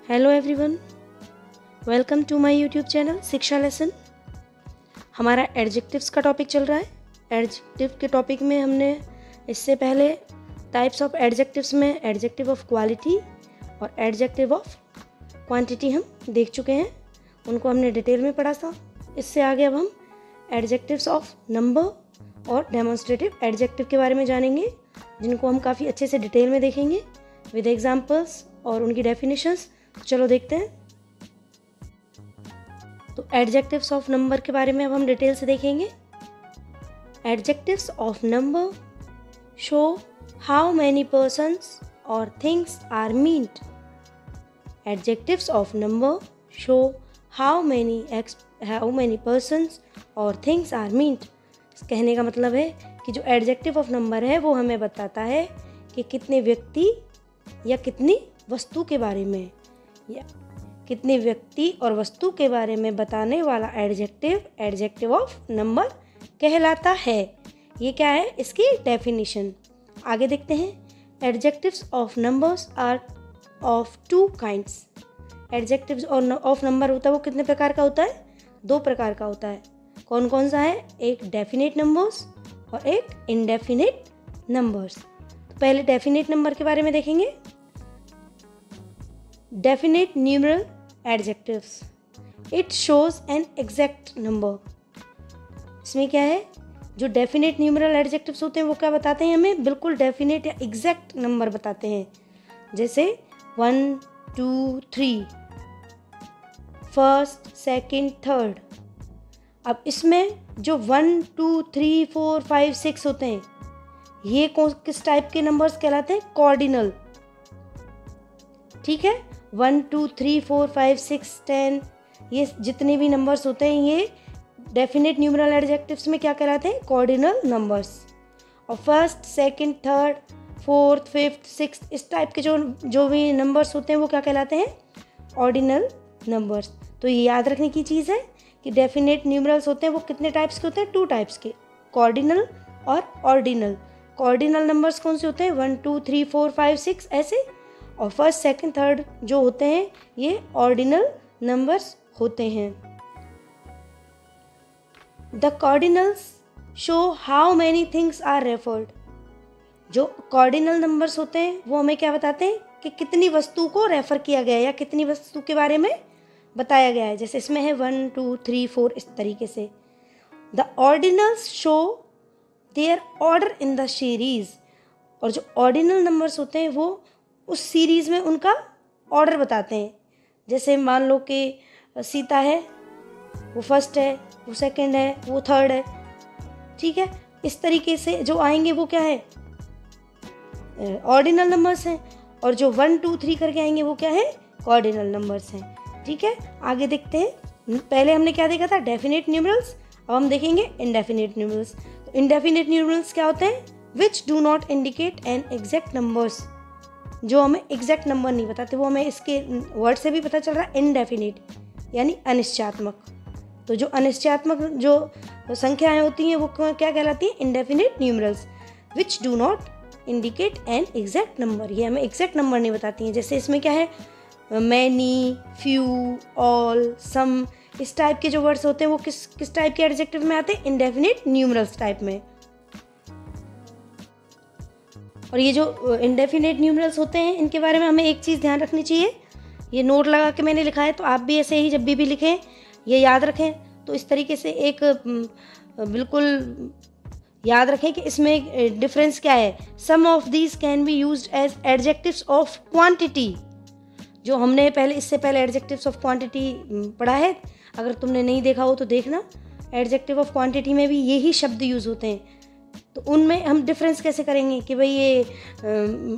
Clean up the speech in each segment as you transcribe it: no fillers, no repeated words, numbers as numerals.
Hello everyone, welcome to my YouTube channel Shiksha lesson. हमारा adjectives का topic चल रहा है। एडजेक्टिव के टॉपिक में हमने इससे पहले टाइप्स ऑफ एडजेक्टिव्स में एडजेक्टिव ऑफ क्वालिटी और एडजेक्टिव ऑफ क्वांटिटी हम देख चुके हैं। उनको हमने डिटेल में पढ़ा था। इससे आगे अब हम एडजेक्टिव्स ऑफ नंबर और डेमोन्स्ट्रेटिव एडजेक्टिव के बारे में जानेंगे, जिनको हम काफ़ी अच्छे से डिटेल में देखेंगे विद एग्जाम्पल्स और उनकी डेफिनेशंस। चलो देखते हैं। तो एडजेक्टिव्स ऑफ नंबर के बारे में अब हम डिटेल से देखेंगे। Adjectives of number show how many persons और things are meant. Adjectives of number show how many persons और थिंग्स आर मीन्ड। कहने का मतलब है कि जो एडजेक्टिव ऑफ नंबर है वो हमें बताता है कि कितने व्यक्ति या कितनी वस्तु के बारे में, या कितने व्यक्ति और वस्तु के बारे में बताने वाला एडजेक्टिव ऑफ नंबर कहलाता है। ये क्या है, इसकी डेफिनेशन आगे देखते हैं। Adjectives of numbers are of two kinds. Adjectives of number होता है वो कितने प्रकार का होता है? दो प्रकार का होता है। कौन कौन सा है? एक डेफिनेट नंबर्स और एक इनडेफिनेट नंबर्स। तो पहले डेफिनेट नंबर के बारे में देखेंगे। Definite numeral adjectives, it shows an exact number. इसमें क्या है, जो डेफिनेट न्यूमरल एडजेक्टिव्स होते हैं वो क्या बताते हैं? हमें बिल्कुल डेफिनेट या एग्जैक्ट नंबर बताते हैं। जैसे 1 2 3, फर्स्ट सेकंड थर्ड। अब इसमें जो 1 2 3 4 5 6 होते हैं, ये किस टाइप के नंबर्स कहलाते हैं? कॉर्डिनल। ठीक है, 1 2 3 4 5 6 10, ये जितने भी नंबर्स होते हैं ये डेफिनेट न्यूमरल एडजेक्टिव्स में क्या कहलाते हैं? Cardinal numbers. और first second third fourth fifth sixth, इस टाइप के जो भी नंबर्स होते हैं वो क्या कहलाते हैं? Ordinal numbers. तो ये याद रखने की चीज़ है कि डेफिनेट न्यूमरल्स होते हैं वो कितने टाइप्स के होते हैं? 2 टाइप्स के, कॉर्डिनल और ऑर्डिनल। कॉर्डिनल नंबर्स कौन से होते हैं? 1 2 3 4 5 6 ऐसे। और फर्स्ट सेकंड थर्ड जो होते हैं ये ऑर्डिनल नंबर्स होते हैं। The cardinals show how many things are referred. जो कॉर्डिनल नंबर्स होते हैं वो हमें क्या बताते हैं कि कितनी वस्तु को रेफर किया गया है या कितनी वस्तु के बारे में बताया गया है। जैसे इसमें है 1 2 3 4, इस तरीके से। The ordinals show their order in the series. और जो ऑर्डिनल नंबर्स होते हैं वो उस सीरीज़ में उनका ऑर्डर बताते हैं। जैसे मान लो कि सीता है, वो फर्स्ट है, वो सेकंड है, वो थर्ड है। ठीक है, इस तरीके से जो आएंगे वो क्या है? ऑर्डिनल नंबर्स हैं। और जो 1 2 3 करके आएंगे वो क्या है? कॉर्डिनल नंबर्स हैं। ठीक है, आगे देखते हैं। पहले हमने क्या देखा था? Definite numerals. अब हम देखेंगे इनडेफिनेट न्यूमरल्स। तो इनडेफिनेट न्यूमरल्स क्या होते हैं? Which do not indicate an exact numbers. जो हमें एग्जैक्ट नंबर नहीं बताते, वो हमें इसके वर्ड से भी पता चल रहा है, इनडेफिनेट यानी अनिश्चयात्मक। तो जो अनिश्चयात्मक जो संख्याएं होती हैं वो क्या कहलाती हैं? Indefinite numerals. Which do not indicate an exact number, ये हमें एग्जैक्ट नंबर नहीं बताती हैं। जैसे इसमें क्या है? मैनी, फ्यू, ऑल, सम, इस टाइप के जो वर्ड्स होते हैं वो किस टाइप के एडजेक्टिव में आते हैं? इनडेफिनेट न्यूमरल्स टाइप में। और ये जो इनडेफिनेट न्यूमरल्स होते हैं इनके बारे में हमें एक चीज़ ध्यान रखनी चाहिए। ये नोट लगा के मैंने लिखा है, तो आप भी ऐसे ही जब भी लिखें ये याद रखें। तो इस तरीके से एक बिल्कुल याद रखें कि इसमें डिफरेंस क्या है। Some of these can be used as adjectives of quantity. जो हमने इससे पहले एडजेक्टिव्स ऑफ क्वांटिटी पढ़ा है, अगर तुमने नहीं देखा हो तो देखना। एडजेक्टिव ऑफ क्वांटिटी में भी यही शब्द यूज़ होते हैं। तो उनमें हम डिफरेंस कैसे करेंगे कि भाई ये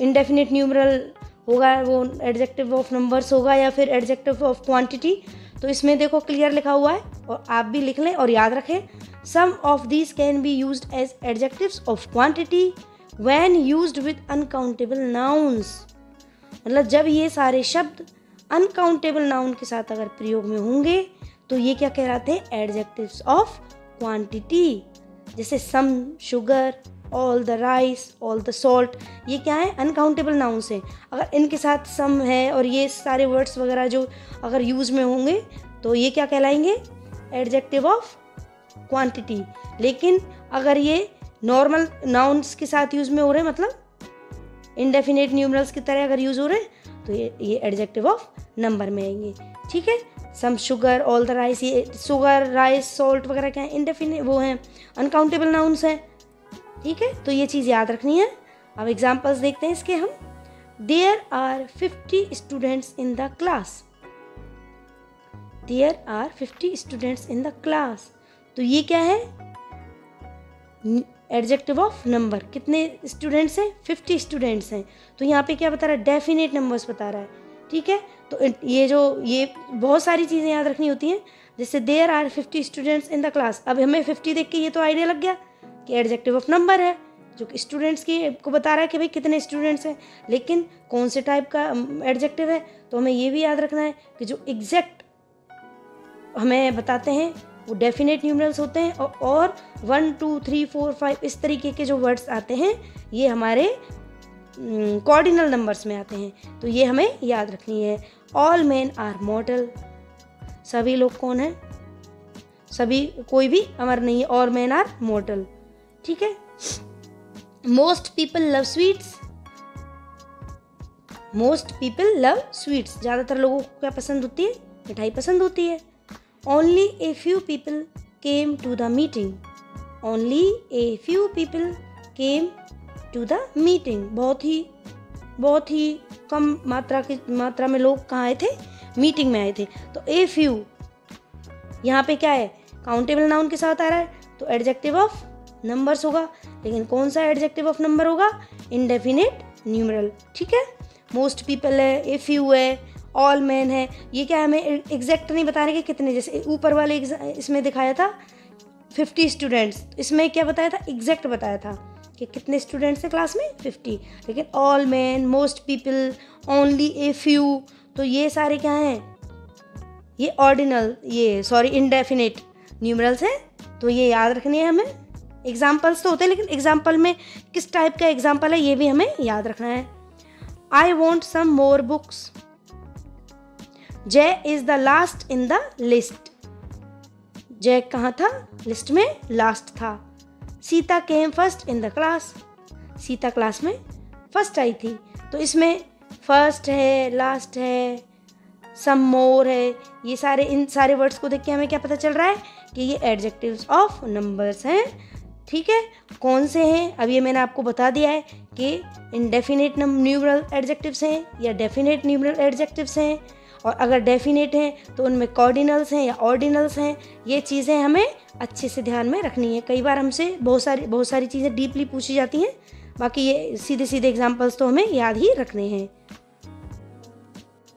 इनडेफिनेट न्यूमरल होगा, वो एडजेक्टिव ऑफ नंबर्स होगा, या फिर एडजेक्टिव ऑफ क्वांटिटी। तो इसमें देखो क्लियर लिखा हुआ है, और आप भी लिख लें और याद रखें। Some of these can be used as adjectives of quantity when used with uncountable nouns. मतलब जब ये सारे शब्द अनकाउंटेबल नाउन के साथ अगर प्रयोग में होंगे तो ये क्या कहलाते हैं? Adjectives of quantity. जैसे some sugar, all the rice, all the salt, ये क्या है? अनकाउंटेबल नाउन्स हैं। अगर इनके साथ सम है और ये सारे वर्ड्स वगैरह जो अगर यूज़ में होंगे तो ये क्या कहलाएंगे? Adjective of quantity. लेकिन अगर ये नॉर्मल नाउन्स के साथ यूज़ में हो रहे हैं, मतलब इंडेफिनेट न्यूमरल्स की तरह अगर यूज़ हो रहे हैं, तो ये एडजेक्टिव ऑफ नंबर में आएंगे। ठीक है, some sugar, all the rice, ये शुगर, राइस, सॉल्ट वगैरह क्या है? इंडेफिनेट वो हैं, अनकाउंटेबल नाउन्स हैं। ठीक है, तो ये चीज़ याद रखनी है। अब एग्जांपल्स देखते हैं इसके हम। There are 50 students in the class. There are 50 students in the class. तो ये क्या है? Adjective of number. कितने स्टूडेंट्स हैं? 50 स्टूडेंट्स हैं। तो यहाँ पे क्या बता रहा है? डेफिनेट नंबर्स बता रहा है। ठीक है, तो ये बहुत सारी चीज़ें याद रखनी होती हैं। जैसे there are 50 students in the class, अब हमें 50 देख के ये तो आइडिया लग गया कि एडजेक्टिव ऑफ नंबर है, जो कि स्टूडेंट्स की को बता रहा है कि भाई कितने स्टूडेंट्स हैं। लेकिन कौन से टाइप का एडजेक्टिव है, तो हमें ये भी याद रखना है कि जो एग्जैक्ट हमें बताते हैं वो डेफिनेट न्यूमरल्स होते हैं, और 1 2 3 4 5 इस तरीके के जो वर्ड्स आते हैं ये हमारे कॉर्डिनल नंबर्स में आते हैं। तो ये हमें याद रखनी है। ऑल मैन आर मॉर्टल, सभी लोग कौन है? सभी, कोई भी अमर नहीं है। All man are mortal. ठीक है, most people love sweets. Most people love sweets, ज़्यादातर लोगों को क्या पसंद होती है? मिठाई पसंद होती है। Only a few people came to the meeting. Only a few people came to the meeting, बहुत ही कम मात्रा में लोग कहाँ आए थे? मीटिंग में आए थे। तो ए फ्यू यहाँ पे क्या है? काउंटेबल नाउन के साथ आ रहा है, तो एडजेक्टिव ऑफ नंबर्स होगा। लेकिन कौन सा एडजेक्टिव ऑफ नंबर होगा? Indefinite numeral. ठीक है, मोस्ट पीपल है, ए फ्यू है, ऑल मैन है, ये क्या है? हमें एग्जैक्ट नहीं बता रहे कि कितने। जैसे ऊपर वाले इसमें दिखाया था 50 स्टूडेंट्स, इसमें क्या बताया था? एग्जैक्ट बताया था कि कितने स्टूडेंट्स हैं क्लास में? 50। लेकिन all man, most people, only a few, तो ये सारे क्या हैं? ये इंडेफिनेट न्यूमरल्स हैं। तो ये याद रखनी है हमें। एग्जाम्पल्स तो होते हैं, लेकिन एग्जाम्पल में किस टाइप का एग्जाम्पल है ये भी हमें याद रखना है। I want some more books. Jay is the last in the list. Jay कहाँ था? लिस्ट में लास्ट था। Sita came first in the class. Sita class में फर्स्ट आई थी। तो इसमें फर्स्ट है, लास्ट है, सम मोर है, ये सारे, इन सारे वर्ड्स को देख के हमें क्या पता चल रहा है कि ये एडजेक्टिव्स ऑफ नंबर्स हैं। ठीक है, कौन से हैं? अब ये मैंने आपको बता दिया है कि इंडेफिनेट न्यूमरल एडजेक्टिव्स हैं या डेफिनेट न्यूमरल एडजेक्टिव्स हैं, और अगर डेफिनेट हैं तो उनमें कॉर्डिनल्स हैं या ऑर्डिनल्स हैं। ये चीज़ें हमें अच्छे से ध्यान में रखनी है। कई बार हमसे बहुत सारी चीज़ें डीपली पूछी जाती हैं, बाकी ये सीधे सीधे एग्जाम्पल्स तो हमें याद ही रखने हैं।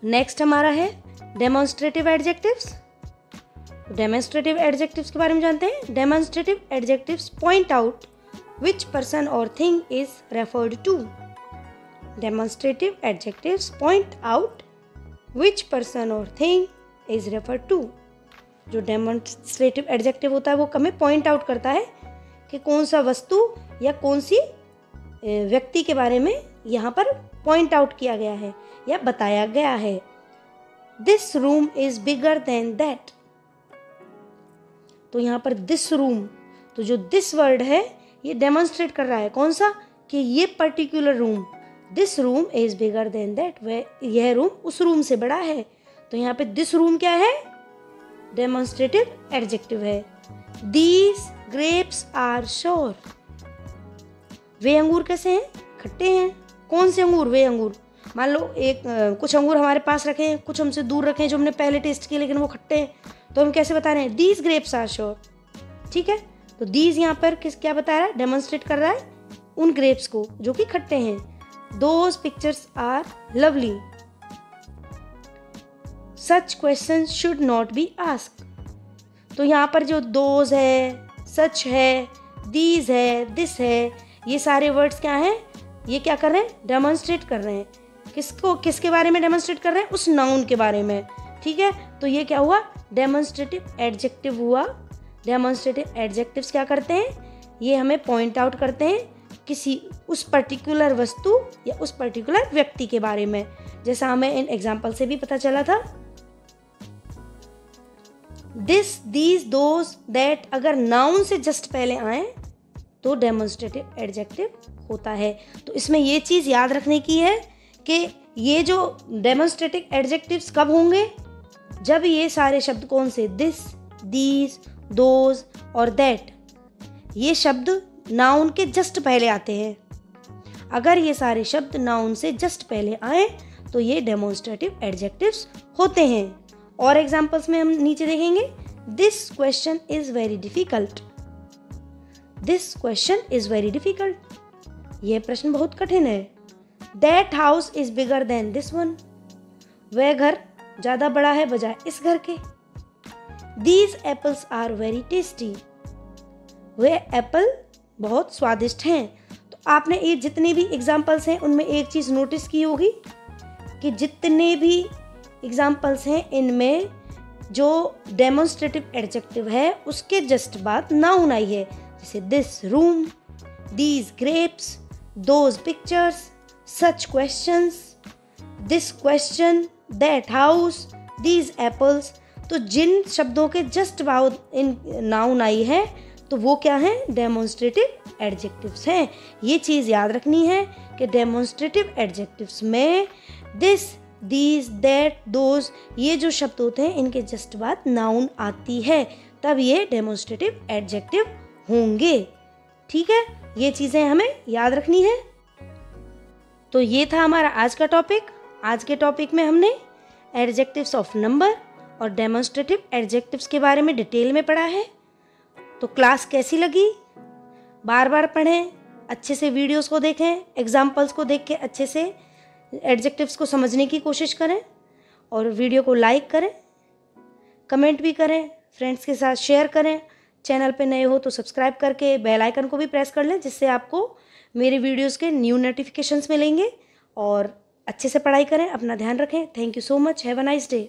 नेक्स्ट हमारा है डेमोन्स्ट्रेटिव एडजेक्टिव्स। डेमोन्स्ट्रेटिव एडजेक्टिव्स के बारे में जानते हैं। Demonstrative adjectives point out which person और thing is referred to. Demonstrative adjectives point out which person और थिंग इज रेफर्ड टू। जो डेमोन्स्ट्रेटिव एडजेक्टिव होता है वो हमें पॉइंट आउट करता है कि कौन सा वस्तु या कौन सी व्यक्ति के बारे में यहाँ पर पॉइंट आउट किया गया है या बताया गया है। This room is bigger then that. तो यहाँ पर दिस रूम, तो जो दिस वर्ड है ये डेमोन्स्ट्रेट कर रहा है कौन सा? कि ये particular room, this room is bigger then that, वह यह रूम उस रूम से बड़ा है। तो यहाँ पे दिस रूम क्या है? डेमोन्स्ट्रेटिव एडजेक्टिव है। These grapes are sure. वे अंगूर कैसे हैं? खट्टे हैं। कौन से अंगूर? वे अंगूर। मान लो कुछ अंगूर हमारे पास रखे हैं, कुछ हमसे दूर रखे हैं जो हमने पहले टेस्ट किए लेकिन वो खट्टे हैं, तो हम कैसे बता रहे हैं? These grapes are sour. ठीक है, तो दीज यहाँ पर क्या बता रहा है? डेमोन्स्ट्रेट कर रहा है उन ग्रेप्स को जो कि खट्टे हैं। Those pictures are lovely. Such question should not be ask. तो यहाँ पर जो दोज है, सच है, दीज है, दिस है, ये सारे वर्ड्स क्या हैं? ये क्या कर रहे हैं? डेमोन्स्ट्रेट कर रहे हैं। किसके बारे में डेमोन्स्ट्रेट कर रहे हैं? उस नाउन के बारे में। ठीक है, तो ये क्या हुआ? डेमोन्स्ट्रेटिव एडजेक्टिव हुआ। डेमोन्स्ट्रेटिव एडजेक्टिव्स क्या करते हैं? ये हमें पॉइंट आउट करते हैं किसी उस पर्टिकुलर वस्तु या उस पर्टिकुलर व्यक्ति के बारे में, जैसा हमें इन एग्जाम्पल से भी पता चला था। दिस, दीज, दोज, दैट अगर नाउन से जस्ट पहले आए तो डेमोन्स्ट्रेटिव एडजेक्टिव होता है। तो इसमें ये चीज़ याद रखने की है कि ये जो डेमोन्स्ट्रेटिव एडजेक्टिव्स कब होंगे, जब ये सारे शब्द कौन से, दिस, दीज, दोज और दैट, ये शब्द नाउन के जस्ट पहले आते हैं। अगर ये सारे शब्द नाउन से जस्ट पहले आए तो ये डेमोन्स्ट्रेटिव एडजेक्टिव्स होते हैं। और एग्जाम्पल्स में हम नीचे देखेंगे, this question is very difficult. This question is very difficult, यह प्रश्न बहुत कठिन है। That house is bigger than this one, वह घर ज्यादा बड़ा है बजाय इस घर के। These apples are very tasty, वे एप्पल बहुत स्वादिष्ट हैं। तो आपने ये जितने भी एग्जाम्पल्स हैं उनमें एक चीज़ नोटिस की होगी कि जितने भी एग्जाम्पल्स हैं इनमें जो डेमोन्स्ट्रेटिव एडजेक्टिव है उसके जस्ट बाद नाउन आई है, जैसे this room, these grapes, those pictures, such questions, this question, that house, these apples. तो जिन शब्दों के जस्ट बाद इन नाउन आई है तो वो क्या है, डेमोन्स्ट्रेटिव एडजेक्टिव्स हैं। ये चीज़ याद रखनी है कि डेमोन्स्ट्रेटिव एडजेक्टिव्स में दिस, दीज, दैट, दोज, ये जो शब्द होते हैं इनके जस्ट बाद नाउन आती है, तब ये डेमोन्स्ट्रेटिव एडजेक्टिव होंगे। ठीक है, ये चीज़ें हमें याद रखनी है। तो ये था हमारा आज का टॉपिक। आज के टॉपिक में हमने एडजेक्टिव्स ऑफ नंबर और डेमोन्स्ट्रेटिव एडजेक्टिव्स के बारे में डिटेल में पढ़ा है। तो क्लास कैसी लगी, बार बार पढ़ें, अच्छे से वीडियोस को देखें, एग्जाम्पल्स को देख के अच्छे से एडजेक्टिव्स को समझने की कोशिश करें और वीडियो को लाइक करें, कमेंट भी करें, फ्रेंड्स के साथ शेयर करें। चैनल पे नए हो तो सब्सक्राइब करके बेल आइकन को भी प्रेस कर लें, जिससे आपको मेरे वीडियोस के न्यू नोटिफिकेशंस मिलेंगे। और अच्छे से पढ़ाई करें, अपना ध्यान रखें। Thank you so much, have a nice day.